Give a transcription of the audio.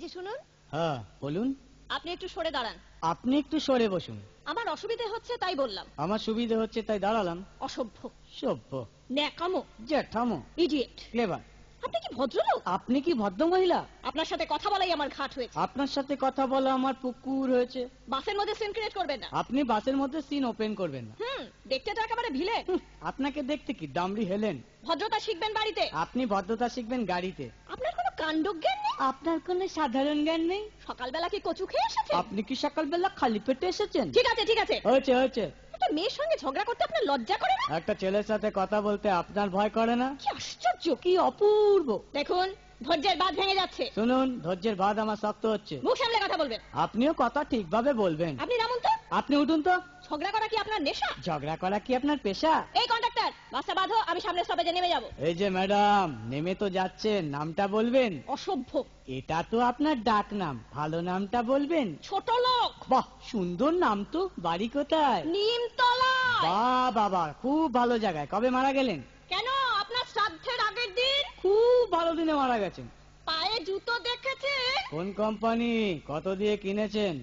এই যে শুনুন। হ্যাঁ বলুন। আপনি একটু সরে দাঁড়ান। আপনি একটু সরে বসুন। আমার অসুবিধে হচ্ছে তাই বললাম। আমার সুবিধে হচ্ছে তাই দাঁড়ালাম। অসভ্য, সভ্য, ন্যাকামো, জ্যাঠামো, ইডিয়েট। ক্লেভার। আপনি কি ভদ্রলোক? আপনি কি ভদ্র মহিলা? আপনার সাথে কথা বলাই আমার ঘাট হয়েছে। আপনার সাথে কথা বলা আমার পুকুর হয়েছে। বাসের মধ্যে সিন ক্রিয়েট করবেন না। আপনি বাসের মধ্যে সিন ওপেন করবেন না। দেখতে তো একেবারে ভিলে। আপনাকে দেখতে কি দামড়ি হেলেন? ভদ্রতা শিখবেন বাড়িতে। আপনি ভদ্রতা শিখবেন গাড়িতে। আপনার কোনো কাণ্ডজ্ঞান নেই। আপনার কোনো সাধারণ জ্ঞান নেই। সকালবেলা কি কচু খেয়ে এসেছেন? আপনি কি সকালবেলা খালি পেটে এসেছেন? ঠিক আছে ঠিক আছে, হয়েছে হয়েছে। একটা মেয়ের সঙ্গে ঝগড়া করতে আপনার লজ্জা করে না? একটা ছেলের সাথে কথা বলতে আপনার ভয় করে না? কি আশ্চর্য, কি অপূর্ব। দেখুন ধৈর্যের বাঁধ ভেঙে যাচ্ছে। শুনুন, ধৈর্যের বাঁধ আমার শক্ত হচ্ছে। মুখ সামলে কথা বলবেন। আপনিও কথা ঠিকভাবে বলবেন। আপনি নামুন তো। আপনি উঠুন তো। ঝগড়া করা কি আপনার নেশা? ঝগড়া করা কি আপনার পেশা? এই কন্ডাক্টর, বাসটা বাঁধো, আমি সামনের স্টপেজে নেমে যাব। এই যে ম্যাডাম, নেমে তো যাচ্ছেন, নামটা বলবেন। অসভ্য। এটা তো আপনার ডাক নাম, ভালো নামটা বলবেন। ছোট লোক। বাহ, সুন্দর নাম তো। বাড়ি কোথায়? নিমতলা। বাহ বাবা, খুব ভালো জায়গায়। কবে মারা গেলেন? কেন, আপনার শ্রাদ্ধের আগের দিন। খুব ভালো দিনে মারা গেছেন। পায়ে জুতো দেখেছে? কোন কোম্পানি? কত দিয়ে কিনেছেন?